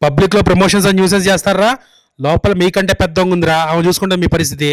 Public లో promotions and newses చేస్తారా? లోపల మీకంటే పెద్ద ఉందిరా, ఆమె చూసుకుంటే మీ పరిస్థితి.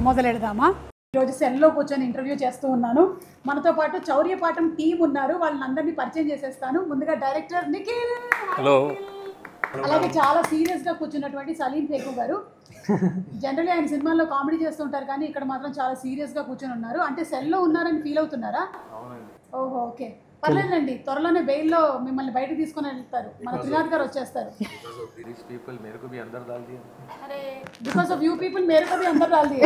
మొదలెడదామా? ఈరోజు సెల్లో కూర్చొని ఇంటర్వ్యూ చేస్తూ ఉన్నాను. మనతో పాటు చౌర్యపాఠం టీం ఉన్నారు. వాళ్ళని అందరినీ పరిచయం చేసేస్తాను. ముందుగా డైరెక్టర్ నిఖిల్, హలో. అలాగే చాలా సీరియస్గా కూర్చున్నటువంటి సలీం ఫేకు గారు. జనరల్లీ ఆయన సినిమాల్లో కామెడీ చేస్తుంటారు, కానీ ఇక్కడ మాత్రం చాలా సీరియస్గా కూర్చొని ఉన్నారు. అంటే సెల్లో ఉన్నారని ఫీల్ అవుతున్నారా? ఓహో, ఓకే, పర్లేదండి. త్వరలోనే బెయిల్లో మిమ్మల్ని బయటకు తీసుకొని వెళ్తారు. మన త్రినాథ్ గారు వచ్చేస్తారు. అరే, బికాస్ ఆఫ్ యూ పీపుల్ మేరే కో భీ అందర్ డాల్ దియే.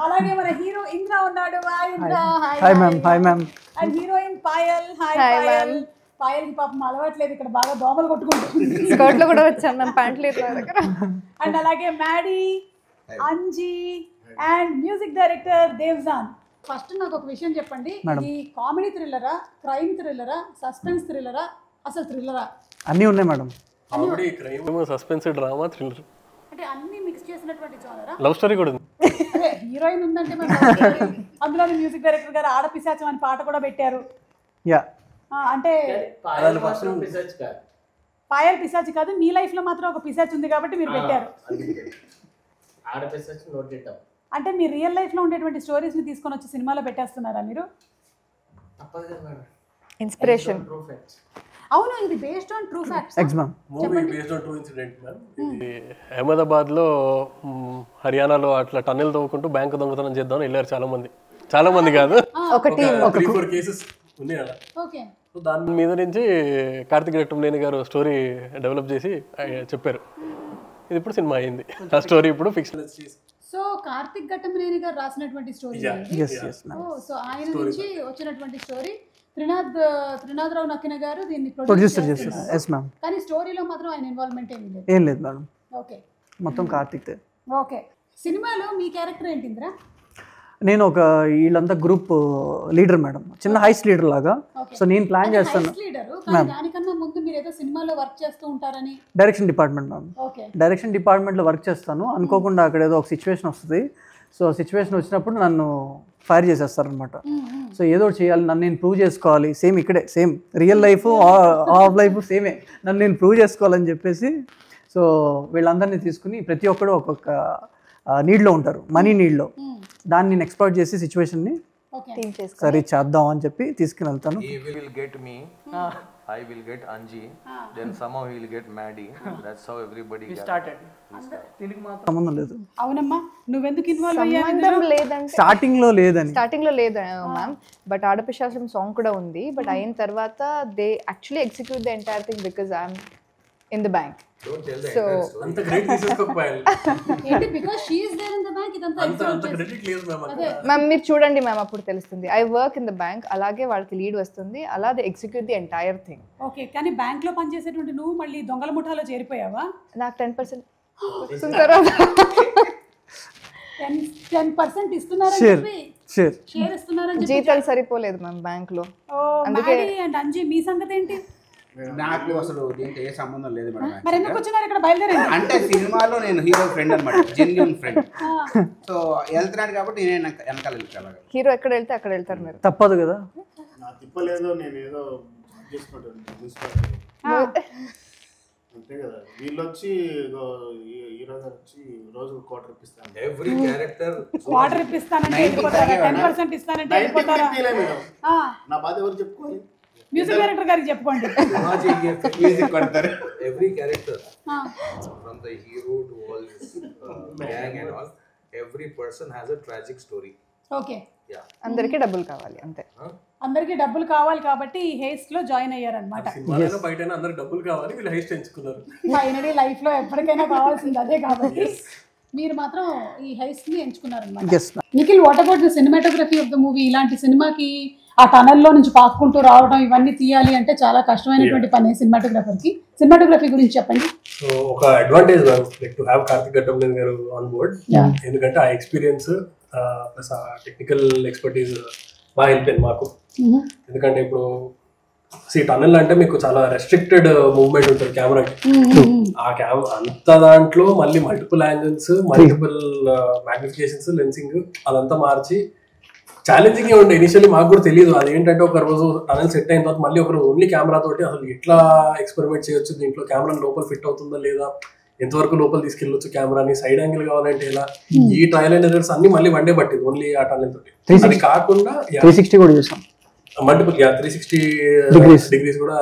అలాగే మన హీరో ఇంద్ర ఉన్నాడు. Hi Indra. Hi ma'am. Hi ma'am. And heroine Payal. Hi Payal. పాయల్కి పాపం అలవాట్లేదు, ఇక్కడ బాగా దోమలు కొట్టుకుంటుంది. స్కర్ట్ లో కూడా వచ్చాను మ్యామ్, ప్యాంట్లు ఇట్లా దగ్గర. అండ్ అలాగే Maddy, Anji and music director Devjan. First నాకు ఒక విషయం చెప్పండి, ఇది కామెడీ థ్రిల్లరా, క్రైమ్ థ్రిల్లరా, సస్పెన్స్ థ్రిల్లరా, అసలు థ్రిల్లరా? అన్నీ ఉన్నాయి madam. Comedy, crime, suspense, drama, thriller, అంటే అన్ని మిక్స్ చేసినటువంటి జోనరా? లవ్ స్టోరీ కూడా ఉంది. అదే హీరోయిన్ ఉందంటే అందులో మ్యూజిక్ డైరెక్టర్ గారు ఆడపిశాచం అని పాట కూడా పెట్టారు. యా, అంటే పాయల్ పిశాచి కాదు, మీ లైఫ్ లో మాత్రం ఒక పిశాచి ఉంది కాబట్టి మీరు పెట్టారు. అంటే మీ రియల్ లైఫ్ లో ఉండేటువంటి స్టోరీస్ ని తీసుకొని వచ్చి సినిమాలో పెట్టేస్తున్నారా మీరు? ఇన్స్పిరేషన్. అవును, ఇది based on true facts. Movie based on true incident ma'am. ఇది అహ్మదాబాద్ లో హర్యానాలో అట్లా టన్నెల్ తవ్వుకుంటూ బ్యాంక్ దొంగతనం చేద్దామని వెళ్ళారు చాలా మంది కాదు, ఒక టీమ్, 3-4 కేసెస్ ఉన్నాయి అలా. ఓకే, సో దాని మీద నుంచి కార్తిక్ ఘట్టమనేని గారు స్టోరీ డెవలప్ చేసి చెప్పారు. ఇది ఇప్పుడు సినిమా అయింది. ఆ స్టోరీ ఇప్పుడు ఫిక్షన్. సో కార్తిక్ ఘట్టమనేని గారు రాసినటువంటి స్టోరీ. సో ఆయన నుంచి వచ్చినటువంటి స్టోరీ. త్రినాథరావు నక్కిన గారు దీన్ని ప్రొడ్యూసర్ చేస్తారు. కానీ స్టోరీలో మాత్రం ఆయన ఇన్వాల్వ్మెంట్ ఏం లేదు మేడం. ఓకే, మొత్తం కార్తిక్. ఓకే. సినిమాలో మీ క్యారెక్టర్ ఏంటి ఇంద్ర? నేను ఒక వీళ్ళంతా గ్రూప్ లీడర్ మేడం, చిన్న హైస్ లీడర్ లాగా. సో నేను ప్లాన్ చేస్తాను. దానికన్నా ముందు మీరు ఏదో సినిమాలో వర్క్ చేస్తూ ఉంటారని. Direction department ma'am. డైరెక్షన్ డిపార్ట్మెంట్లో వర్క్ చేస్తాను. అనుకోకుండా అక్కడ ఏదో ఒక సిచ్యువేషన్ వస్తుంది. సో సిచ్యువేషన్ వచ్చినప్పుడు నన్ను ఫైర్ చేసేస్తారనమాట. సో ఏదో ఒకటి చేయాలి, నన్ను నేను ప్రూవ్ చేసుకోవాలి. సేమ్ ఇక్కడే, same real life of life సేమే, నన్ను నేను ప్రూవ్ చేసుకోవాలని చెప్పేసి సో వీళ్ళందరినీ తీసుకుని ప్రతి ఒక్కరు ఒక్కొక్క నీడ్లో ఉంటారు, మనీ నీడ్లో. దాన్ని నేను ఎక్స్ప్లోర్ చేసి సిచ్యువేషన్ని సరే చేద్దాం అని చెప్పి తీసుకుని వెళ్తాను. I will get Anji, then somehow he will get Maddie. That's how everybody started. సంబంధం లేదు. అవునమ్మా, నువ్వెందుకు ఇన్వాల్వ్ అయ్యావు? సంబంధం లేదంటే స్టార్టింగ్ లో లేదు మ్యామ్. బట్ ఆడపిశాచం సాంగ్ కూడా ఉంది. బట్ అయిన తర్వాత they actually execute the entire thing because I'm in the bank. Don't tell the So, అంత గ్రేట్ తీసుకోకపోయాలి ఏంటి? Because she is there in the bank. ఇదంతా అంత క్రెడిట్ లేదు మ్యామ్. మ్యామ్ మీరు చూడండి మ్యామ్, అప్పుడు తెలుస్తుంది. I work in the bank, అలాగే వాళ్ళకి లీడ్ వస్తుంది, అలా they execute the entire thing. Okay, కానీ బ్యాంక్ లో పనిచేసేటువంటి నువ్వు మళ్ళీ దొంగల ముఠాలో చేరిపోయావా? నాకు 10% వస్తుంటారా? 10% ఇస్తున్నారని చెప్పి షేర్ ఇస్తున్నారని చెప్పి జీతాలు సరిపోలేదు మ్యామ్ బ్యాంక్ లో. అందుకే. అండ్ అంజీ, మీ సంగతి ఏంటి? నాకు అసలు దీంట్లో ఏ సంబంధం లేదు మేడం. మరి ఎందుకు వచ్చినారు ఇక్కడ? బయలుదేరండి. అంటే సినిమాలో నేను హీరో ఫ్రెండ్ అనమాట, జెన్యూన్ ఫ్రెండ్. సో వెళ్తున్నాడు కాబట్టి నేను వెనకాల వెళ్తాను. హీరో ఎక్కడ వెళ్తే అక్కడ వెళ్తారు మీరు. తప్పదు కదా. నా తిప్పలేదు, నేను ఏదో చేసుకుంటాను అంతే కదా. వీళ్ళు వచ్చి హీరో గారు వచ్చి రోజు క్వార్టర్ ఇప్పిస్తాను. Every character క్వార్టర్ ఇప్పిస్తానంటే వెళ్ళిపోతారా? 10% ఇస్తానంటే వెళ్ళిపోతారా? నా బాధ ఎవరు చెప్పుకోవాలి? మ్యూజిక్ డైరెక్టర్ గారికి చెప్పుకోండి. మ్యూజిక్ కొడతారు. Every character from the hero to all this gang and all, every person has a tragic story. Okay, అందరికీ డబ్బులు కావాలి అంతే. అందరికీ డబ్బులు కావాలి కాబట్టి ఈ హెయిస్ట్ లో జాయిన్ అయ్యారనమాట. సినిమాలో బయట అందరికి డబ్బులు కావాలి, వీళ్ళు హెయిస్ట్ ఎంచుకున్నారు. ఫైనలీ లైఫ్ లో ఎప్పటికైనా కావాల్సింది అదే కాబట్టి మీరు మాత్రం ఈ హెయిస్ట్ ని ఎంచుకున్నారనమాట. Nikhil, what about the cinematography of the movie? ఇలాంటి సినిమాకి ఆ టనల్లో నుంచి పాక్కుంటూ రావడం ఇవన్నీ తీయాలి అంటే చాలా కష్టమైనటువంటి పని సినిమాటోగ్రఫర్కి. సినిమాటోగ్రఫీ గురించి చెప్పండి. సో ఒక advantage like to have Karthik Ghattamaneni గారు ఆన్ బోర్డ్, ఎందుకంటే ఆ ఎక్స్పీరియన్స్ ప్లస్ ఆ టెక్నికల్ ఎక్స్పర్టీజ్ బాగా హెల్ప్ అయింది మాకు. ఎందుకంటే ఇప్పుడు టన్నెల్ అంటే మీకు చాలా రెస్ట్రిక్టెడ్ మూవ్మెంట్ ఉంటుంది కెమెరాకి. ఆ అంత దాంట్లో మళ్ళీ మల్టిపుల్ యాంగిల్స్, మల్టిపుల్ మ్యాగ్నిఫికేషన్స్, లెన్సింగ్ అదంతా మార్చి ఛాలెంజింగ్ ఉండే. ఇనిషియల్లీ మాకు కూడా తెలియదు అదేంటంటే ఒక రోజు టనల్ సెట్ అయిన తర్వాత మళ్ళీ ఒక రోజు ఓన్లీ కెమెరా తోటి అసలు ఎట్లా ఎక్స్పెరిమెంట్ చేయొచ్చు, దీంట్లో కెమెరా లోపల ఫిట్ అవుతుందా లేదా, ఎంతవరకు లోపల తీసుకెళ్ళొచ్చు కెమెరాని, సైడ్ యాంగిల్ కావాలంటే ఎలా, ఈ ట్రయల్ అండ్ ఎర్రర్స్ అన్ని మళ్ళీ వన్ డే పట్టింది ఓన్లీ ఆ టనల్ తోటి. అది కాకుండా 360 కూడా చేసాం, మల్టిపుల్ 360 డిగ్రీస్ కూడా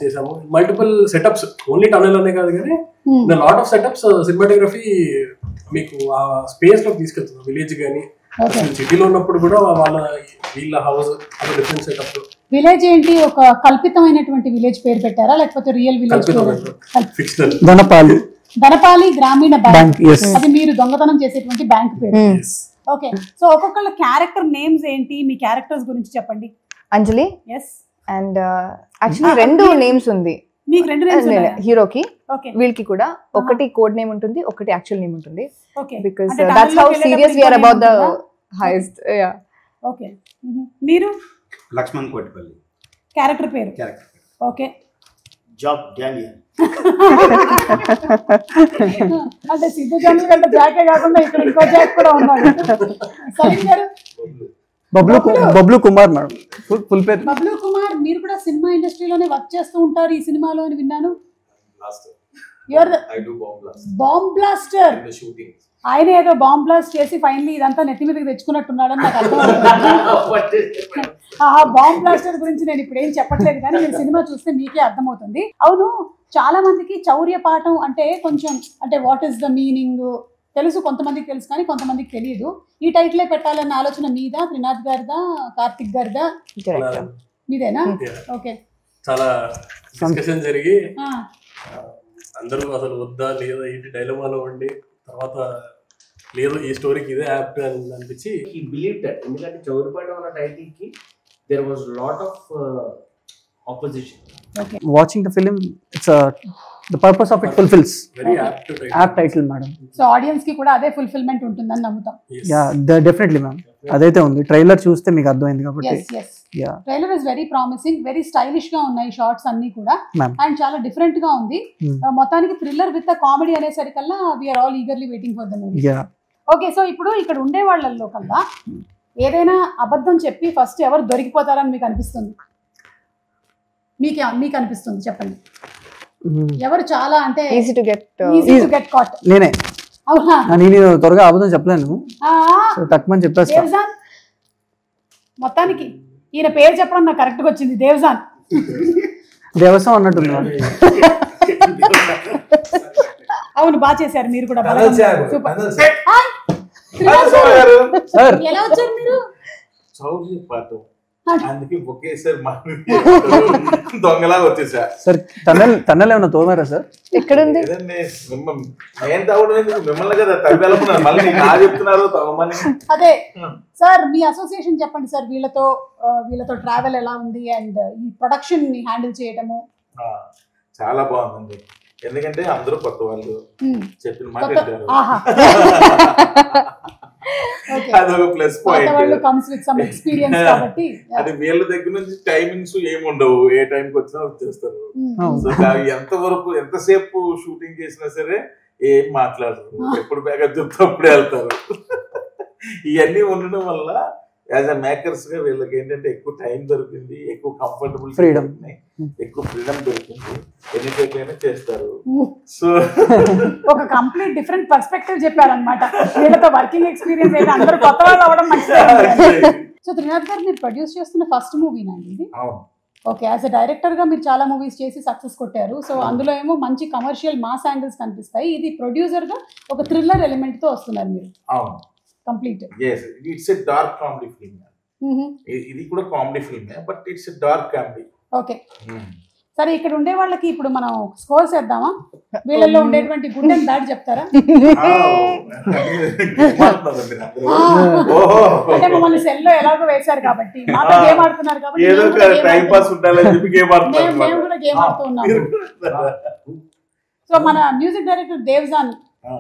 చేసాము. మల్టిపుల్ సెటప్స్ ఓన్లీ టనల్ అనే కాదు కానీ లాట్ ఆఫ్ సెటప్స్ సినిమాటోగ్రఫీ మీకు ఆ స్పేస్ లో తీసుకెళ్తుంది. విలేజ్ కానీ సిటీలో ఉన్నప్పుడు కూడా వీళ్ళ హౌస్ అలా డిఫరెంట్ సెటప్. విలేజ్ ఏంటి, ఒక కల్పితమైనటువంటి విలేజ్ పేరు పెట్టారా లేకపోతే రియల్ విలేజ్? ఫిక్షనల్. ధనపాలి గ్రామీణ బ్యాంక్, అది మీరు దొంగతనం చేసేటువంటి బ్యాంక్ పేరు. ఓకే, సో ఒక్కొక్కళ్ళ క్యారెక్టర్ నేమ్స్ ఏంటి, మీ క్యారెక్టర్స్ గురించి చెప్పండి. అంజలి అండ్ యాక్చువల్లీ 2 నేమ్స్ ఉంది మీకు, 2 నేమ్స్ హీరోకి, వీళ్ళకి కూడా ఒకటి కోడ్ నేమ్ ఉంటుంది, ఒకటి యాక్చువల్ నేమ్ ఉంటుంది. Because that's how serious we are about the highest. Yeah. Okay, మీరు? లక్ష్మణ్ కోటిపల్లి క్యారెక్టర్ పేరు. Okay, Job Daniel. అంటే సిద్ధు జనరల్ కంటే జాకే కాకుండా ఇక్కడ ఇంకో జాక్ కూడా ఉన్నాడు. సలీం గారు? బబ్లు కుమార్ మేడం, ఫుల్ పేరు. బబ్లు కుమార్, మీరు కూడా సినిమా ఇండస్ట్రీలోనే వర్క్ చేస్తూ ఉంటారు ఈ సినిమాలో అని విన్నాను. Bomb blaster. ఆయన ఏదో బాంబ్ బ్లాస్ట్ చేసి ఫైనలీ ఇదంతా నెత్తి మీదకి తెచ్చుకున్నట్టున్నాడని నాకు అర్థమవుతుంది. బాంబ్ బ్లాస్టర్ గురించి నేను ఇప్పుడు ఏం చెప్పట్లేదు కానీ మీరు సినిమా చూస్తే మీకే అర్థమవుతుంది. అవును, చాలా మందికి చౌర్య పాఠం అంటే కొంచెం అంటే వాట్ ఈస్ ద మీనింగ్ తెలుసు, కొంతమందికి తెలుసు కానీ కొంతమందికి తెలియదు. ఈ టైటిలే పెట్టాలన్న ఆలోచన మీదా, త్రినాథ్ గారిదా, కార్తిక్ గారిదా? మీదేనా? ఓకే. చాలా డిస్కషన్ జరిగి అందరూ అసలు వద్దా లేదా ఏంటి డైలమాలో ఉండి తర్వాత లేదు ఈ స్టోరీకి ఇదే యాప్ట్ అని అనిపించి he believed that ఎందుకంటే చౌరిపాడు అన్న టైటిల్ కి there was lot of opposition. Watching the film, it's the purpose of it fulfills. Very apt title madam. So audience ki kuda ade fulfillment untunదని నమ్ముతాం. Yeah, definitely ma'am. అదైతే ఉంది, trailer చూస్తే మీకు అర్థమైంది కాబట్టి. yes trailer is very promising, very stylish గా ఉన్నాయి shorts అన్ని కూడా, అండ్ చాలా డిఫరెంట్ గా ఉంది. మొత్తానికి థ్రిల్లర్ విత్ కామెడీ అనేసరికల్లా we are all eagerly waiting for the movie. Okay, so ఇప్పుడు ఇక్కడ ఉండే వాళ్ళల్లో కల్లా ఏదైనా అబద్ధం చెప్పి ఫస్ట్ ఎవరు దొరికిపోతారని మీకు అనిపిస్తుంది? మీకు అనిపిస్తుంది చెప్పండి, ఎవరు చాలా అంటే ఈజీ టు గెట్ కాట్? నేనే. అవునా? నేను త్వరగా అబద్ధం చెప్పలేను, తక్కువ చెప్పేస్తా. దేవ్జాన్, మొత్తానికి ఈయన పేరు చెప్పడం నాకు కరెక్ట్ గా వచ్చింది, దేవ్జాన్. దేవసం అన్నట్టుంది. అవును, బాగా చేశారు మీరు కూడా. ఎలా వచ్చారు మీరు? అందుకే ఒకేసారి దొంగలాగా వచ్చేసా సార్. టన్నెల్ ఏమన్నా తోమారా సార్? ఎక్కడుంది? నేను తవ్వడం మిమ్మల్ని కదా తవ్వేళ్ళకున్నాను, మళ్ళీ నా చెప్తున్నారు తవ్వమని. అదే సార్, మీ అసోసియేషన్ చెప్పండి సార్, వీళ్ళతో ట్రావెల్ ఎలా ఉంది అండ్ ఈ ప్రొడక్షన్ ని హ్యాండిల్ చేయటము? చాలా బాగుందండి, ఎందుకంటే అందరూ కొత్త వాళ్ళు, చెప్పిన మాట వింటారు. అదొక ప్లస్ పాయింట్. అది వీళ్ళ దగ్గర నుంచి టైమింగ్స్ ఏముండవు, ఏ టైంకి వచ్చినా వచ్చేస్తారు. సో ఎంతవరకు ఎంతసేపు షూటింగ్ చేసినా సరే ఏం మాట్లాడరు, ఎప్పుడు బ్యాకప్ చెప్తే అప్పుడే వెళ్తారు. ఇవన్నీ ఉండడం వల్ల యాజ్ అ మేకర్స్ గా వీళ్ళకి ఏంటంటే ఎక్కువ టైం దొరికింది, ఎక్కువ కంఫర్టబుల్ ఫ్రీడమ్, ఎక్కువ ఫ్రీడమ్ దొరికింది, ఎన్ని టైప్లైనా చేస్తారు. సో ఒక కంప్లీట్ డిఫరెంట్ పర్స్పెక్టివ్ చెప్పారనమాట. వీళ్ళతో వర్కింగ్ ఎక్స్పీరియన్స్ అయితే అందరూ కొత్త వాళ్ళు అవడం మంచిది. సో త్రినాథ్ గారు, మీరు ప్రొడ్యూస్ చేస్తున్న ఫస్ట్ మూవీనండి ఇది? ఓకే, యాజ్ అ డైరెక్టర్ గా మీరు చాలా మూవీస్ చేసి సక్సెస్ కొట్టారు. సో అందులో ఏమో మంచి కమర్షియల్ మాస్ యాంగిల్స్ కనిపిస్తాయి, ఇది ప్రొడ్యూసర్ గా ఒక థ్రిల్లర్ ఎలిమెంట్ తో వస్తున్నారు మీరు. Complete it's a dark comedy film. ఇది కూడా comedy film, but it's a dark comedy. Okay, సరే ఇక్కడ ఉండే వాళ్ళకి ఇప్పుడు మనం స్కోర్స్ వేద్దామా? వీళ్ళల్లో ఉండేటువంటి గుడ్ అండ్ బ్యాడ్ చెప్తారా? అంటే మమ్మల్ని సెల్లో ఎలాగో వేశారు కాబట్టి మాతో గేమ్ ఆడుతున్నారు కాబట్టి మేము కూడా గేమ్ ఆడుతూ ఉన్నాము. సో మన మ్యూజిక్ డైరెక్టర్ దేవ్జాన్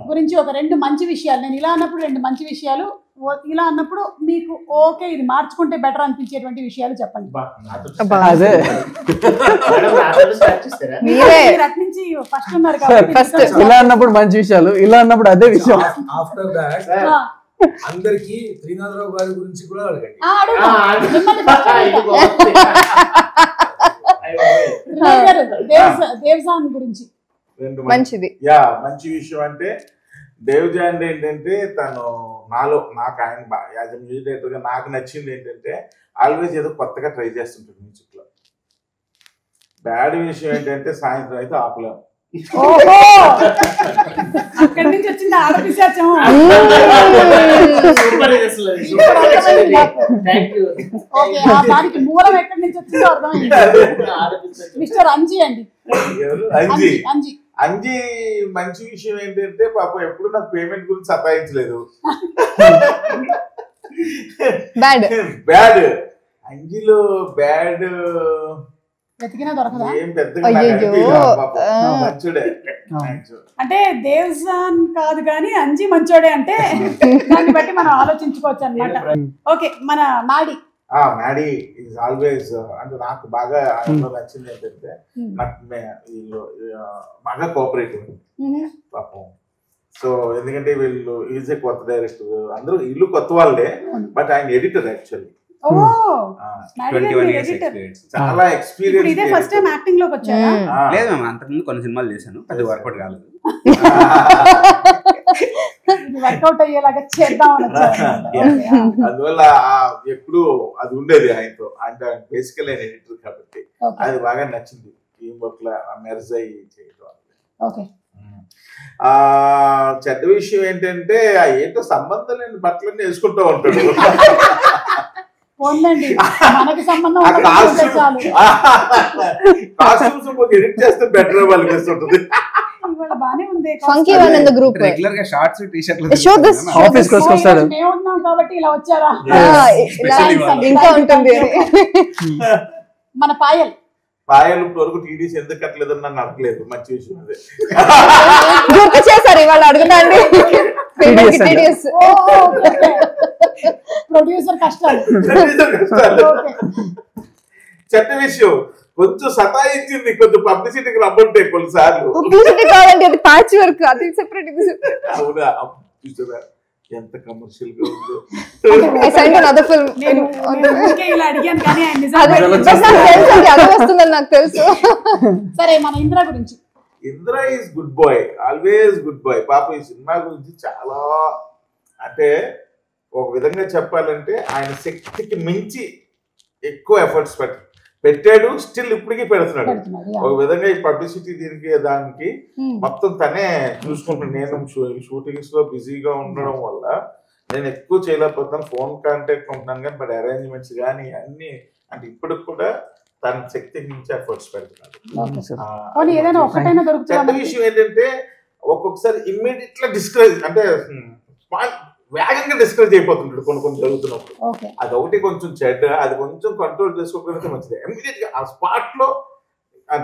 గురించి ఒక 2 మంచి విషయాలు, నేను ఇలా అన్నప్పుడు 2 మంచి విషయాలు, ఇలా అన్నప్పుడు మీకు ఓకే ఇది మార్చుకుంటే బెటర్ అనిపించేటువంటి విషయాలు చెప్పండి. నుంచి ఫస్ట్ ఉన్నారు కాబట్టి ఇలా అన్నప్పుడు మంచి విషయాలు, ఇలా అన్నప్పుడు అదే విషయం. ఆఫ్టర్ దాట్ అందరికి శ్రీనాథరావు గారి గురించి కూడా అడగండి. దేవ్జాన్ గురించి మంచిది. మంచి విషయం అంటే దేవ్జాన్ ఏంటంటే తను నాకు ఆయన యాజ్ ఎ మ్యూజిక్ డైరెక్టర్ గా నాకు నచ్చింది ఏంటంటే ఆల్వేస్ ఏదో కొత్తగా ట్రై చేస్తుంటాడు మ్యూజిక్ లో. బ్యాడ్ విషయం ఏంటంటే సాయంత్రం అయితే ఆపలేము. అక్కడి నుంచి వచ్చింది ఆడపిశాచం. దానికి మూలం ఎక్కడి నుంచి వచ్చిందో అర్థమైంది. మిస్టర్ అంజీ అండి. అంజీ మంచి విషయం ఏంటంటే పాపం ఎప్పుడు నాకు పేమెంట్ గురించి సతాయించలేదు. బ్యాడ్ అంజీలో బ్యాడ్ ఏం పెద్దగా మంచుడే. అంటే దేవ్జాన్ కాదు కానీ అంజీ మంచోడే అంటే దాన్ని బట్టి మనం ఆలోచించుకోవచ్చు అన్నమాట. ఓకే మన మాడి మ్యాడీ ఈజ్ ఆల్వేస్ అంటే నాకు బాగా నచ్చింది ఏంటంటే నాకు వీళ్ళు బాగా కోఆపరేటివ్ పాపం. సో ఎందుకంటే వీళ్ళు ఈజ్ ఏ కొత్త డైరెక్టర్, అందరూ ఇల్లు కొత్త వాళ్ళే, బట్ ఆయన ఎడిటర్ యాక్చువల్లీ. చాలా ఎక్స్పీరియన్స్. ఫస్ట్ టైం యాక్టింగ్ లోకి వచ్చారా? లేదు మ్యామ్, అంతకుముందు కొన్ని సినిమాలు చేశాను, అది వర్కౌట్ కాలేదు. వర్కౌట్ అయ్యేలాగా చేద్దాం. అందువల్ల ఎప్పుడు అది ఉండేది ఆయనతో. అంటే బేసికల్ ఆయన ఎడిటర్ కాబట్టి అది బాగా నచ్చింది. టీం వర్క్ లో మెర్జ్ అయ్యి చేయడం. చెడ్డ విషయం ఏంటంటే ఏంటో సంబంధం లేని బట్టలన్నీ వేసుకుంటూ ఉంటాడు. ఎడిట్ చేస్తే బెటర్ వాళ్ళకి వస్తుంటుంది. రెగ్యులర్ గా షార్ట్స్ టీ షర్ట్లు ఆఫీస్ కోసం వస్తాడు. కాబట్టి ఇలా వచ్చారా? ఇంకా ఉంటుంది. మన పాయల్ వరకు టీడీసీ ఎందుకు కట్టలేదని నన్ను అడగలేదు. మంచి విషయం అదే గుర్తు చేశారు ఇవాళ. అడగండి. ప్రొడ్యూసర్ కష్టాలు. చెత్త విషయం కొంచెం సతాయించింది, కొంచెం పబ్లిసిటీకి రమ్మంటే కొన్నిసార్లు. ప్యాచ్ వర్క్ అది సెపరేట్. అవునా? చూసారా ఎంత కమర్షియల్ గా ఉందో. నాకు తెలుసు. సరే మన ఇంద్ర గురించి. Indra is good boy, always good boy. పాప ఈ సినిమా గురించి చాలా అంటే ఒక విధంగా చెప్పాలంటే ఆయన శక్తికి మించి ఎక్కువ ఎఫర్ట్స్ పెట్టాడు. స్టిల్ ఇప్పటికీ పెడుతున్నాడు. ఒక విధంగా ఈ పబ్లిసిటీ దీనికి దానికి మొత్తం తనే చూసుకుంటున్నాను. నేను షూటింగ్స్ లో బిజీగా ఉండడం వల్ల నేను ఎక్కువ చేయలేకపోతున్నాను. ఫోన్ కాంటాక్ట్ ఉంటున్నాను కానీ బట్ అరేంజ్మెంట్స్ కానీ అన్ని అంటే ఇప్పటికి కూడా తన శక్తికి మించి ఎఫర్ట్స్ పెడుతున్నాడు. చెడ్డ విషయం ఏంటంటే ఒక్కొక్కసారి ఇమ్మీడియట్ గా డిస్కరేజ్ అంటే వేగంగా డిస్కరేజ్ అయిపోతుంటాడు కొన్ని జరుగుతున్నప్పుడు. అది ఒకటి కొంచెం చెడ్డ. అది కొంచెం కంట్రోల్ చేసుకోకపోతే మంచిది. ఇమ్మీడియట్ గా ఆ స్పాట్ లో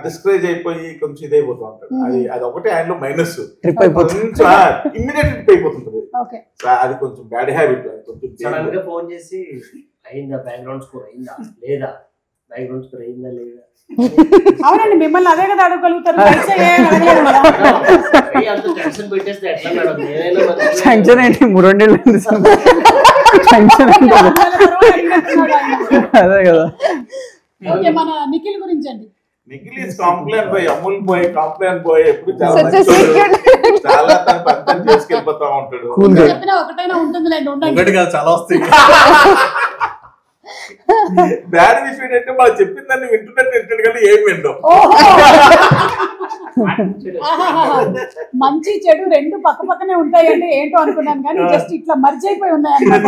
డిస్కరేజ్ అయిపోయి కొంచెం ఇదైపోతూ ఉంటాడు. అది ఒకటి ఆయనలో మైనస్. Immediate trip అయిపోతుంటది. అది కొంచెం బ్యాడ్ హ్యాబిట్. కొంచెం ఫోన్ చేసి అయిందా బ్యాక్గ్రౌండ్ స్కోర్ అయిందా లేదా, బ్యాక్గ్రౌండ్ స్కోర్ అయిందా లేదా. అవునండి, మిమ్మల్ని అదే కదా అడగలుగుతారు. టెన్షన్ ఏంటి? 3 నెలలు టెన్షన్ అదే కదా. మన నిఖిల్ గురించి అండి. Nikhil is complaint boy, Amul boy, complaint boy. ఎప్పుడు చాలా తన పని చేసుకెళ్ళిపోతా ఉంటాడు. చెప్పినా ఒకటైనా ఉంటుందిలేండి. ఒకటి కాదు, చాలా వస్తాయి. బ్యాడ్ విషయం ఏంటంటే మనం చెప్పిన దాన్ని వింటున్నట్టు కానీ ఏం వింటాం. మంచి చెడు 2 పక్కనే ఉంటాయంటే ఏంటో అనుకున్నాను కానీ జస్ట్ ఇట్లా మర్జ్ అయిపోయి ఉన్నాయి అన్నమాట.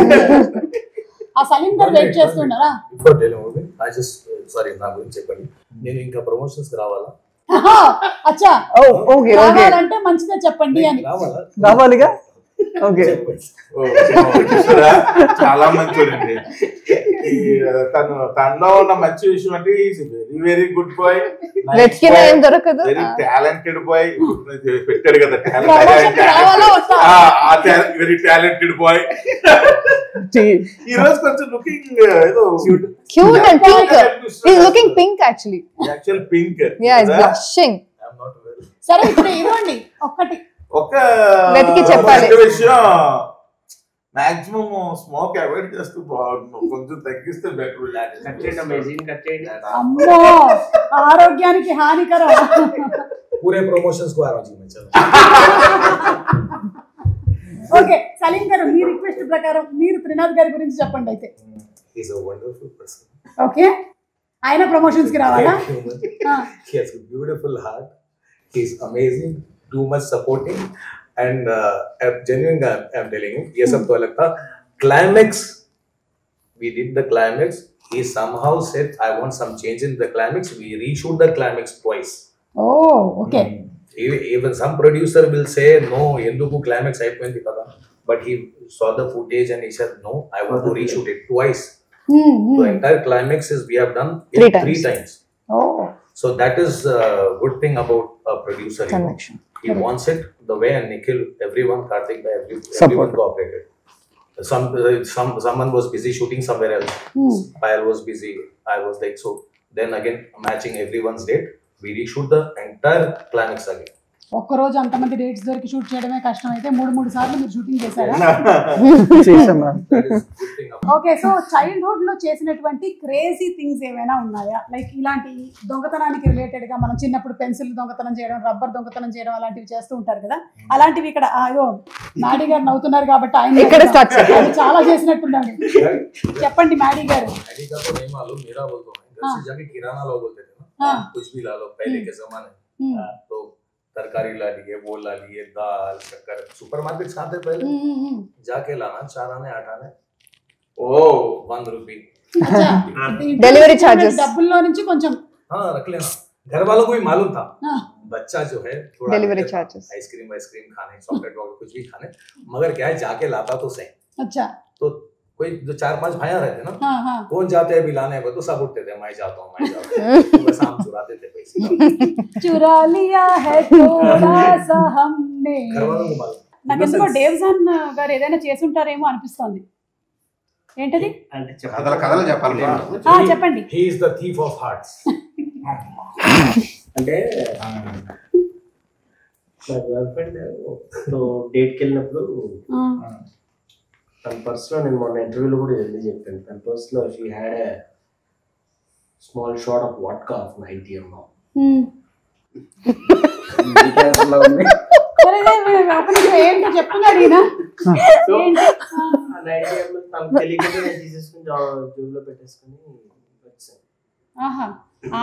ఆ సలీం గారు వెయిట్ చేస్తున్నారా? సారీ, నా గురించి చెప్పండి. నేను ఇంకా ప్రమోషన్స్ రావాలా? అచ్చా, ఓకే రావాలంటే మంచిదే చెప్పండి అని. రావాలిగా. ఓకే, చూసారా చాలా మంచోడండి. తనలో ఉన్న మంచి విషయం అంటే వెరీ వెరీ గుడ్ బాయ్, దొరకదు, వెరీ టాలెంటెడ్ బాయ్. పెట్టాడు కదా వెరీ టాలెంటెడ్ బాయ్. ఈ రోజు కొంచెం లుకింగ్ ఏదో cute and pink. He is looking pink actually. Actual pink. Yeah, is blushing. సరే ఇప్పుడు ఇవ్వండి ఒక్కటి. ఒక వెతికి చెప్పాలి విషయం, మాక్సిమం స్మోక్ అవాయిడ్ చేస్తూ బాగుంటుంది, కొంచెం తగ్గిస్తే బెటర్. అమ్మో, ఆరోగ్యానికి హానికరం. పూరే ప్రమోషన్స్ కు ఆరోగ్యం. ఓకే సలీం గారు, మీ రిక్వెస్ట్ ప్రకారం మీరు త్రినాథ్ గారి గురించి చెప్పండి అయితే. Is a wonderful person. Okay, ఆయన ప్రమోషన్స్ కి రావాలా? He has a beautiful heart. He is amazing, too much supporting, and genuine I'm telling you, ये सब तो अलग था. Climax, we did the climax. He somehow said, I want some change in the climax. We reshoot the climax twice. Oh, okay. Even some producer will say, no, enduku climax అయిపోయింది కదా. But he saw the footage and he said, no, I want to reshoot it twice. The entire climax is we have done it three times. Oh. So that is a good thing about a producer. He wants it the way, and Nikhil, everyone, Karthik, everyone cooperated. Someone was busy shooting somewhere else. Payal was busy. I was like, so then again matching everyone's date, we reshoot the entire climax again. ఒక్కరోజు అంతమంది dates దొరికి shoot చేయడమే కష్టం అయితే 3 సార్లు మీరు shooting చేశారా? Okay, so childhood లో చేసినటువంటి క్రేజీ థింగ్స్ ఏమైనా ఉన్నాయా? లైక్ ఇలాంటి దొంగతనానికి రిలేటెడ్ గా మనం చిన్నప్పుడు పెన్సిల్ దొంగతనం చేయడం, రబ్బర్ దొంగతనం చేయడం అలాంటివి చేస్తూ ఉంటారు కదా, అలాంటివి ఇక్కడ మ్యాడీ గారు నవ్వుతున్నారు కాబట్టి ఆయన చాలా చేసినట్టున్నాడు. చెప్పండి మ్యాడీ గారు. तरकारी ला लिए, वो ला लिए, दाल शक्कर, सुपरमार्केट खाते पहले जाके लाना 4 आने 8 आने. ओ 1 रुपये डिलीवरी चार्जेस डब्बुల్లో నుంచి కొంచెం रख लेना. घर वालों को भी मालूम था बच्चा जो है थोड़ा डिलीवरी चार्जेस, आइसक्रीम खाने, चॉकलेट वॉकलेट कुछ भी खाने, मगर क्या है जाके लाता तो सही. अच्छा, तो कोई जो 4-5 भाइयां रहते ना, कौन जाते हैं बिलाने को, तो सब उठते थे, मैं जाता हूँ तो बस हम चुराते थे पैसे. चुरा लिया है थोड़ा सा हमने. నాకు ఎందుకో డేవ్జాన్ గారు ఏదైనా చేసి ఉంటారేమో అనిపిస్తోంది. ఏంటది? కథలు చెప్పాలి. చెప్పండి. He is the thief of hearts. అంటే నా గర్ల్ ఫ్రెండ్ తో డేట్కి వెళ్ళినప్పుడు తన పర్స్లో, నేను మొన్న ఇంటర్వ్యూలో కూడా చెప్పాను, తన పర్స్లో she had a small shot of vodka of 90 ml. ఏంటో చెప్తున్నాడు ఈయన. తనకు తెలియకుండా నేను తీసేసుకుని జోబులో పెట్టేసుకుని వచ్చాను.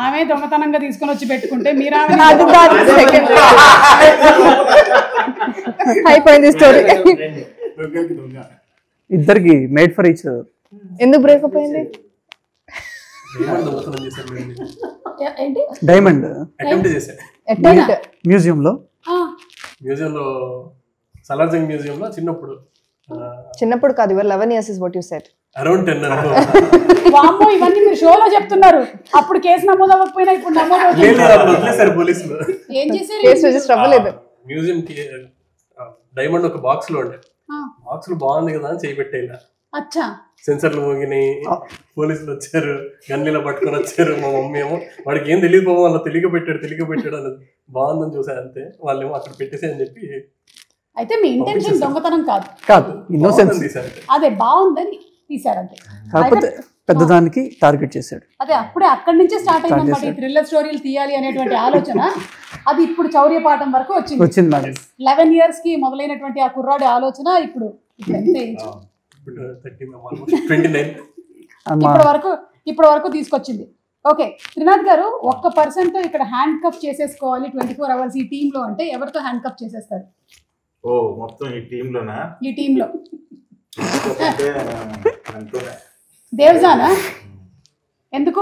ఆమె దొంగతనంగా తీసుకొని వచ్చి పెట్టుకుంటే మీరు అయిపోయింది స్టోరీ. ఇద్దరికి మేడ్ ఫర్ ఈచ్ అదర్. ఎందుకు బ్రేకప్ అయింది? డైమండ్ అటెంప్ట్ చేశాడు మ్యూజియంలో సలార్జంగ్ మ్యూజియంలో చిన్నప్పుడు కాదు, ఇవర్ 11 years is what you said. Around 10. వామ్మో, ఇవన్నీ మీరు షోలో చెప్తున్నారు. అప్పుడు కేసు నమోదు అవ్వకపోయినా ఇప్పుడు నమోదు వదిలేశారు పోలీసులు. ఏం చేశారు? కేసు రిజిస్టర్ అవ్వలేదు. మ్యూజియం కి డైమండ్ ఒక బాక్స్ లో ఉండే, బాక్స్ లో బాగుంది కదా అని చేయబెట్టేలా. అచ్చా, సెన్సర్లు మోగినాయి, పోలీసులు వచ్చారు, గన్నీలో పట్టుకొని వచ్చారు. మా మమ్మీ ఏమో వాడికి ఏం తెలియదు బాబు, వాళ్ళు తెలియక పెట్టాడు అని బాగుందని చూసా అంతే. వాళ్ళేమో అక్కడ పెట్టేసి అని చెప్పి. అయితే మీ ఇంటెన్షన్ దొంగతనం కాదు, ఇన్నోసెన్స్. అదే బాగుందని తీసారంటే. కాకపోతే పెద్దదానికి టార్గెట్ చేశాడు. అదే అప్పుడే అక్కడి నుంచే స్టార్ట్ అయిందన్నమాట ఈ థ్రిల్లర్ స్టోరీలు తీయాలి అనేటువంటి ఆలోచన. అది ఇప్పుడు చౌర్యపాఠం వరకు వచ్చింది. 11 years కి మొదలైనటువంటి ఆ కుర్రాడి ఆలోచన ఇప్పుడు ఎంత ఏజ్? ఇప్పటి వరకు తీసుకొచ్చింది. ఓకే త్రినాథ్ గారు, 1% ఇక్కడ హ్యాండ్ కప్ చేసేసుకోవాలి 24 hours ఈ టీమ్ లో అంటే ఎవరితో హ్యాండ్ కప్ చేసేస్తారు? ఓ మొత్తం ఈ టీమ్ లోనా? ఈ టీమ్ లో దేవ్జానా? ఎందుకు?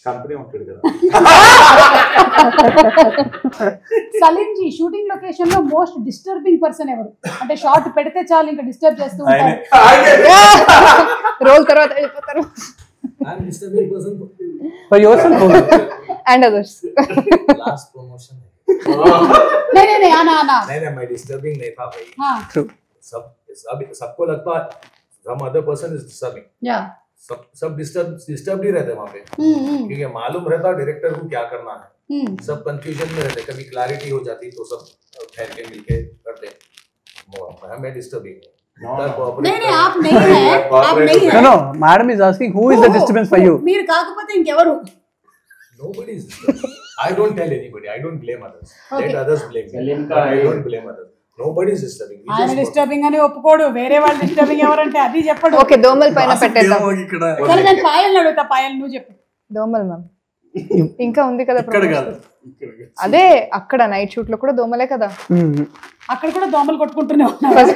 కంపెనీ ఉంటాడు కదా. సలీం జీ షూటింగ్ లొకేషన్ లో మోస్ట్ డిస్టర్బింగ్ పర్సన్ ఎవరు? అంటే షార్ట్ పెడితే చాలు ఇంకా డిస్టర్బ్ చేస్తూ ఉంటారు. రోల్ తర్వాత వెళ్ళిపోతారు. I'm disturbing person For yourself only. And others. last promotion नहीं आना नहीं मैं disturbing नहीं था भाई. हाँ True. सबको लगता है some other person is disturbing. या सब डिस्टर्ब ही रहते वहाँ पे, क्योंकि मालूम रहता डायरेक्टर को क्या करना है. सब कंफ्यूजन में रहते, कभी क्लैरिटी हो जाती तो सब ठहर के मिलके करते. मैं डिस्टर्बिंग नहीं आप नहीं है, आप नहीं है. No, madam is asking who is the disturbance for you. మీరు కాకపోతే ఇంకెవరు? Nobody is disturbing. I don't tell anybody. I don't blame others. Okay. Let others blame me. I don't blame others. Nobody is disturbing. We ఆయన just disturbing అని ఒప్పుకోడు, వేరే వాళ్ళు disturbing ఎవరంటే అది చెప్పడు. ఓకే దోమల పైన పెట్టేద్దాం. సరే నేను పాయల్ అడుగుతా, పాయల్ నువ్వు చెప్పు. దోమలు మ్యామ్ ఇంకా ఉంది కదా promotion. అదే అక్కడ నైట్ షూట్ లో కూడా దోమలే కదా. అక్కడ కూడా దోమలు కొట్టుకుంటూనే ఉన్నారు.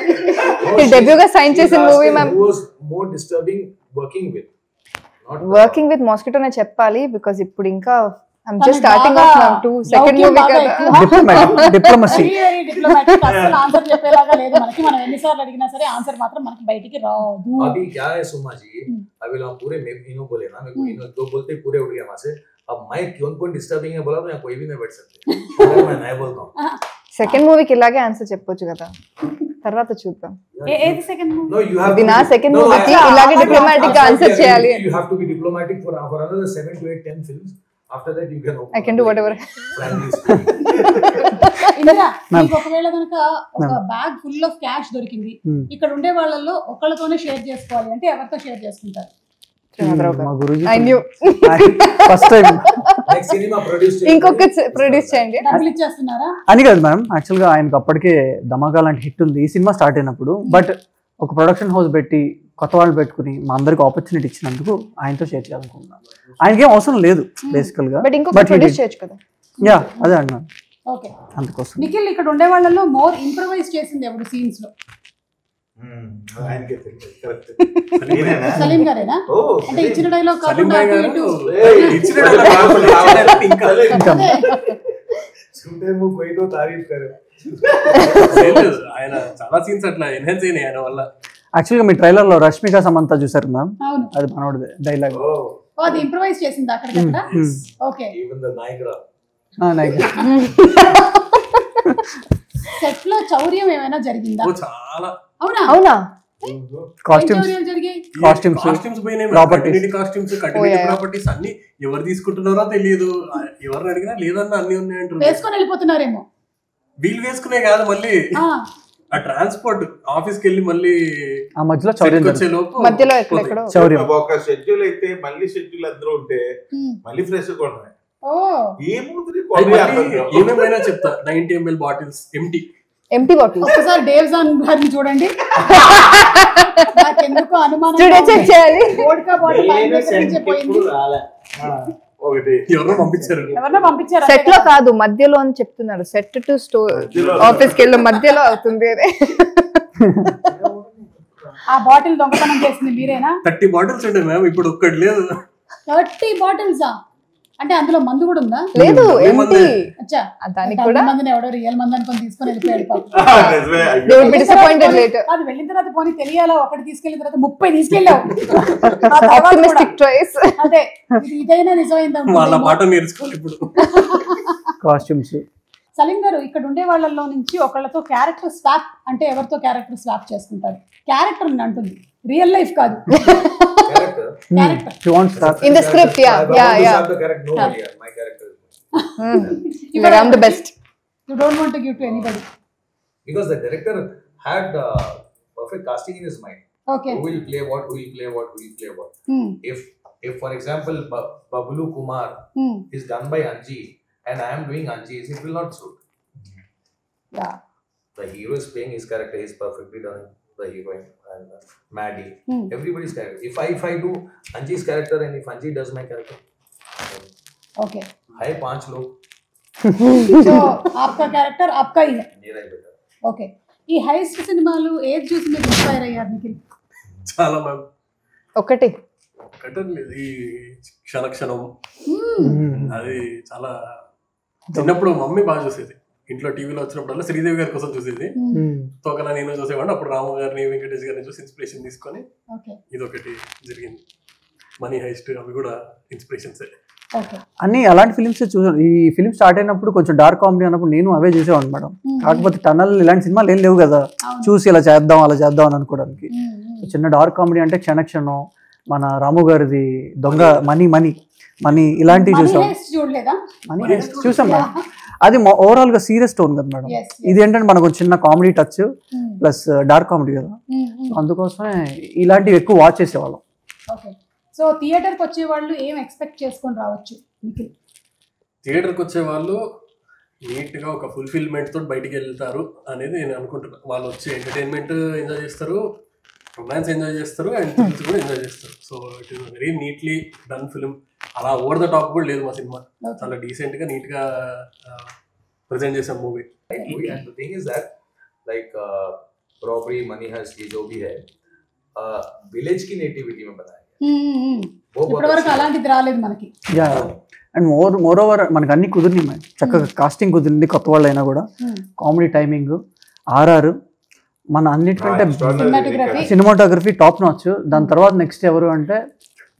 డెబ్యూగా సైన్ చేసిన movie ma'am. who was more disturbing working with. Not working with mosquito నే చెప్పాలి బికాజ్ ఇప్పుడు ఇంకా I'm just starting of ma'am to second movie కదా. Diplomacy. Very diplomatic. అసలు ఆన్సర్ చెప్పేలాగా లేదు మనకి. మనం ఎన్నిసార్లు అడిగినా సరే ఆన్సర్ మాత్రం మనకి బయటికి రాదు. अभी क्या है सुमा जी, अभी लोग पूरे इनो बोले ना, मेरे को इनो दो बोलते ही पूरे उठ गया वहां से. अब मैं कौन डिस्टर्बिंग है बोला तो यहाँ कोई भी नहीं बैठ सकते. मैं नहीं बोलता हूँ. సెకండ్ మూవీకి ఇలాగే ఆన్సర్ చెప్పొచ్చు కదా, తర్వాత చూద్దాం. ఏది second movie? No, you have అది to నా be- సెకండ్ No, మూవీకి I- ఇలాగే డిప్లొమాటిక్ గా ఆన్సర్ చేయాలి. You have to be diplomatic for another 7 to 8 10 films. After that you can open I can do whatever. frankly speaking. Indira, మీకు ఒకవేళ కనుక ఒక బ్యాగ్ ఫుల్ ఆఫ్ క్యాష్ దొరికింది, ఇక్కడ ఉండే వాళ్ళల్లో ఒకళ్ళతోనే షేర్ చేసుకోవాలి అంటే ఎవరితో షేర్ చేసుకుంటారు? మా Guruji I knew first time Like cinema produced. ఇంకొక ప్రొడ్యూస్ చేయండి. డబ్బులు ఇచ్చేస్తున్నారా? అని కాదు మ్యామ్, యాక్చువల్గా ఆయనకు అప్పటికే ధమాకా లాంటి హిట్ ఉంది ఈ సినిమా స్టార్ట్ అయినప్పుడు. బట్ ఒక ప్రొడక్షన్ హౌస్ పెట్టి కొత్త వాళ్ళు పెట్టుకుని మా అందరికి ఆపర్చునిటీ ఇచ్చినందుకు ఆయనతో షేర్ చేయాలనుకుంటున్నాను. ఆయనకి ఏం అవసరం లేదు బేసికల్ గా, బట్ ఇంకొక ప్రొడ్యూస్ చేయొచ్చు కదా. యా అదే అన్నాను ఓకే. అందుకోసం. నిఖిల్, ఇక్కడ ఉండే వాళ్ళల్లో మోర్ ఇంప్రూవైజ్ చేసింది ఎవరు సీన్స్ లో? ఆయనకే తెలియదు. Correct. సలీం గారేనా? అంటే ఇచ్చిన డైలాగ్ కాకుండా అటు ఇటు. Shooter mu koi to तारीफ करे. ఆయన చాలా సీన్స్ అట్లా ఎన్హాన్స్ అయినాయి ఆయన వల్ల. యాక్చువల్గా మీ ట్రైలర్ లో రష్మిక సమంత చూసారు మ్యామ్, అవును. అది మనోడిది డైలాగ్. ఓ, అది ఇంప్రూవైజ్ చేసింది అక్కడ. Okay. Even the Niagara. Set లో చౌర్యం ఏమైనా జరిగిందా? చాలా అవునా? అవునా? కాస్ట్యూమ్స్ చౌర్యాలు జరిగాయి. కాస్ట్యూమ్స్ పోయినాయి, కాస్ట్యూమ్స్ కట్టిన ప్రాపర్టీస్ అన్ని ఎవరు తీసుకుంటున్నారో తెలియదు. ఎవరిని అడిగినా లేదన్నా అన్ని ఉన్నాయంటారు. వేసుకొని వెళ్ళిపోతున్నారేమో. వీళ్ళు వేసుకునే కాదు, మళ్ళీ ఆ ట్రాన్స్పోర్ట్ ఆఫీస్కి వెళ్ళి మళ్ళీ ఆ మధ్యలో చౌర్యం వచ్చే లోపు మధ్యలో ఎక్కడెక్కడో చౌర్యం. ఒక షెడ్యూల్ అయితే మళ్ళీ షెడ్యూల్ అందరూ ఉంటే మళ్ళీ ఫ్రెష్ కొన్నాయి. ఏమేమైనా చెప్తా. 90 ml బాటిల్స్ ఎంటీ బాటిల్స్. ఒకసారి డేవ్ జాన్ గారిని చూడండి. నాకెందుకు అనుమానం చెక్ చేయాలి. వోడ్కా బాటిల్ ఆయన దగ్గర నుంచే పోయింది. ఒకటి ఎవరో పంపించారు. ఎవరన్నా పంపించారా? సెట్ లో కాదు, మధ్యలో అని చెప్తున్నారు. సెట్ టు స్టోర్ ఆఫీస్ కి వెళ్ళి మధ్యలో అవుతుంది. ఆ బాటిల్ దొంగతనం చేసింది మీరేనా? 30 బాటిల్స్ ఉంటాయి మ్యామ్, ఇప్పుడు ఒక్కటి లేదు. 30 బాటిల్సా? అంటే అందులో మందు కూడా ఉందా? లేదు, ఎంటీ. అచ్చా, దానికి కూడా మందిని ఎవడో రియల్ మంది అనుకొని తీసుకొని వెళ్ళిపోయాడు పాపం. They would be disappointed later. అది వెళ్ళిన తర్వాత పోనీ తెలియాలా, ఒకటి తీసుకెళ్ళిన తర్వాత 30 తీసుకెళ్ళావు. Optimistic choice. అదే ఇదైనా నిజమైందా? వాళ్ళ పాట నేర్చుకోవాలి ఇప్పుడు. కాస్ట్యూమ్స్. సలీం గారు, ఇక్కడ ఉండే వాళ్ళల్లో నుంచి ఒకళ్ళతో క్యారెక్టర్ స్వాప్ అంటే ఎవరితో క్యారెక్టర్ స్వాప్ చేసుకుంటారు? క్యారెక్టర్ అంటుంది, రియల్ లైఫ్ కాదు. You want start? In the script, yeah. The character, nobody. My character. I'm the best. You don't want to give to anybody. Because the director had perfect casting in his mind. Okay. Who will play what? Who will play what? Who will play what? If for example, Bablu Kumar is done by Anji, and I am doing Anji's, it will not suit. Yeah. The hero is playing his character. He is perfectly done. The heroine and Maddie, everybody's character. If I do Anji's character and if Anji does my character, okay. Hi 5 लोग. So आपका character आपका ही है. मेरा ही बेटा. Okay. ఈ heist సినిమాలు ఏది చూసి మీరు ఇన్స్పైర్ అయ్యారు నిఖిల్? చాలా మ్యామ్. ఒకటి కట్టన్ ఈ క్షణక్షణం అది చాలా చిన్నప్పుడు మమ్మీ బాగా చూసేది. ఇంట్లో టీవీలో వచ్చినప్పుడల్లా శ్రీదేవి గారి కోసం చూసేది. తోకలా నేను చూసేవాడిని. అప్పుడు రాము గారిని వెంకటేష్ గారిని చూసి ఇన్స్పిరేషన్ తీసుకొని ఇదొకటి జరిగింది. మనీ హైస్ట్ అవి కూడా ఇన్స్పిరేషన్స్. అన్ని అలాంటి ఫిలిమ్స్ చూసాను. ఈ ఫిలిం స్టార్ట్ అయినప్పుడు కొంచెం డార్క్ కామెడీ అన్నప్పుడు నేను అవే చూసేవాడిని మేడం. కాకపోతే టనల్ ఇలాంటి సినిమాలు ఏం లేవు కదా చూసి ఇలా చేద్దాం అలా చేద్దాం అని అనుకోవడానికి. చిన్న డార్క్ కామెడీ అంటే క్షణక్షణం, మన రాము గారిది దొంగ మనీ మనీ మనీ ఇలాంటివి చూసాం. మనీ చూసాం మేడం. అది ఓవరాల్ గా సీరియస్ టోన్ కదా మేడం. ఇది ఏంటంటే మనకు చిన్న comedy touch plus dark comedy కదా, అందుకోసమే ఇలాంటివి ఎక్కువ వాచ్ చేసేవాళ్ళం. సో థియేటర్కి వచ్చే వాళ్ళు ఏం ఎక్స్పెక్ట్ చేసుకొని రావచ్చు? థియేటర్కి వచ్చే వాళ్ళు నీట్గా ఒక ఫుల్ఫిల్మెంట్ తోటి బయటికి వెళ్తారు అనేది నేను అనుకుంటున్నాను. వాళ్ళు వచ్చి ఎంటర్టైన్మెంట్ ఎంజాయ్ చేస్తారు, రొమాన్స్ ఎంజాయ్ చేస్తారు, అండ్ థ్రిల్స్ కూడా ఎంజాయ్ చేస్తారు. So it is very neatly done film. అలా ఓవర్ ద టాప్ కూడా లేదు మా సినిమా. చాలా డీసెంట్గా నీట్గా ప్రెజెంట్ చేసాం movie. And the thing is that like robbery, money heist, ये जो भी है विलेज की नेटिविटी में बनाया ఇప్పటివరకు అలాంటిది రాలేదు మనకి. అండ్ మోర్ ఓవర్ మనకు అన్ని కుదిరినాయి మేడం. చక్కగా కాస్టింగ్ కుదిరింది, కొత్త వాళ్ళు అయినా కూడా. కామెడీ టైమింగ్, ఆర్ఆర్, మన అన్నిటికంటే సినిమాటోగ్రఫీ టాప్ నాచ్. దాని తర్వాత నెక్స్ట్ ఎవరు అంటే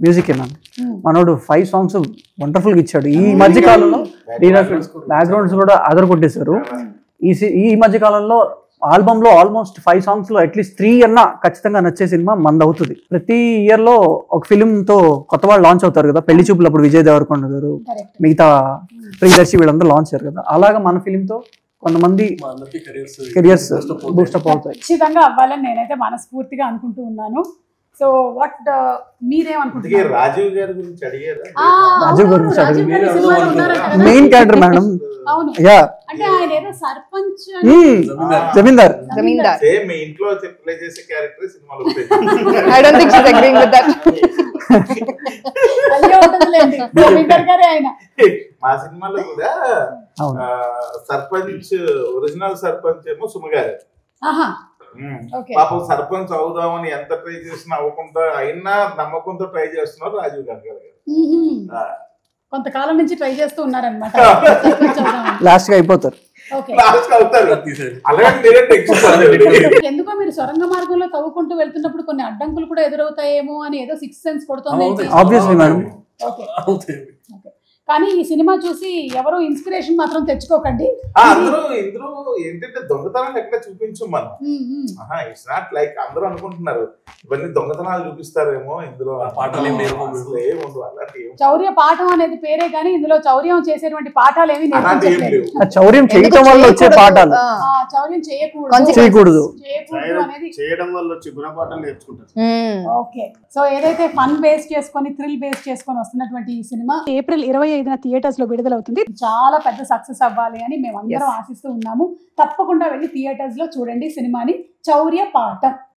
మ్యూజిక్ ఏనా, మనోడు 5 songs వండర్ఫుల్గా ఇచ్చాడు. ఈ మధ్య కాలంలో బ్యాక్గ్రౌండ్స్ కూడా అదర్ కొట్టేశారు. ఈ మధ్య కాలంలో ఆల్బమ్లో ఆల్మోస్ట్ 5 songs అట్లీస్ట్ 3 అన్నా ఖచ్చితంగా నచ్చే సినిమా మంది అవుతుంది. ప్రతి ఇయర్లో ఒక ఫిలింతో కొత్త వాళ్ళు లాంచ్ అవుతారు కదా. పెళ్లి చూపులు అప్పుడు విజయ్ దేవరకొండ గారు, మిగతా ప్రియదర్శి వీళ్ళందరూ లాంచ్ అయ్యారు కదా. అలాగా మన ఫిలింతో కొంతమంది కెరియర్స్ బూస్టప్ అవుతాయి. ఖచ్చితంగా అవ్వాలని నేనైతే మనస్ఫూర్తిగా అనుకుంటూ ఉన్నాను. సో వాట్ మీరేమనుకుంటున్నారు? రాజీవ్ గారి గురించి అడిగారా? రాజీవ్ గురించి మెయిన్ క్యారెక్టర్ మేడం. అంటే ఆయన ఏదో సర్పంచ్ జమీందార్ సేమ్ మీ ఇంట్లో ప్లే చేసే క్యారెక్టర్ సినిమాలో I don't think she's agreeing with that. మా సినిమాలో కూడా సర్పంచ్, ఒరిజినల్ సర్పంచ్ ఏమో సుమగారు. పాపం సర్పంచ్ అవుదామని ఎంత ట్రై చేసినా అవ్వకుండా అయినా నమ్మకంతో ట్రై చేస్తున్నారు రాజీవ్ గాంధీ గారు. కొంతకాలం నుంచి ట్రై చేస్తూ ఉన్నారనమాట. లాస్ట్ గా అయిపోతారు. ఎందుకో మీరు సొరంగ మార్గంలో తవ్వుకుంటూ వెళ్తున్నప్పుడు కొన్ని అడ్డంకులు కూడా ఎదురవుతాయేమో అని ఏదో 6th సెన్స్ కొడుతుంది. కానీ ఈ సినిమా చూసి ఎవరు ఇన్స్పిరేషన్ మాత్రం తెచ్చుకోకండి. అందరూ ఇందులో ఏంటంటే దొంగతనాలు ఎక్కడ చూపించు మనం. ఇట్స్ నాట్ లైక్ అందరూ అనుకుంటున్నారు ఇవన్నీ దొంగతనాలు చూపిస్తారేమో, ఇందులో పాఠాలు ఏముండవు. అలాంటి చౌర్య పాఠం అనేది పేరే కానీ ఇందులో చౌర్యం చేసేటువంటి పాఠాలు ఏమి చౌర్యం చేయడం వల్ల వచ్చే పాఠాలు, చౌర్యం చేయకూడదు అనేది చేయడం వల్ల వచ్చే గుణపాఠాలు నేర్చుకుంటారు. ఓకే, సో ఏదైతే ఫన్ బేస్ చేసుకొని థ్రిల్ బేస్ చేసుకొని వస్తున్నటువంటి ఈ సినిమా ఏప్రిల్ 25న థియేటర్స్ లో విడుదలవుతుంది. చాలా పెద్ద సక్సెస్ అవ్వాలి అని మేము అందరం ఆశిస్తూ ఉన్నాము. తప్పకుండా వెళ్ళి థియేటర్స్ లో చూడండి సినిమాని. చౌర్య పాఠం.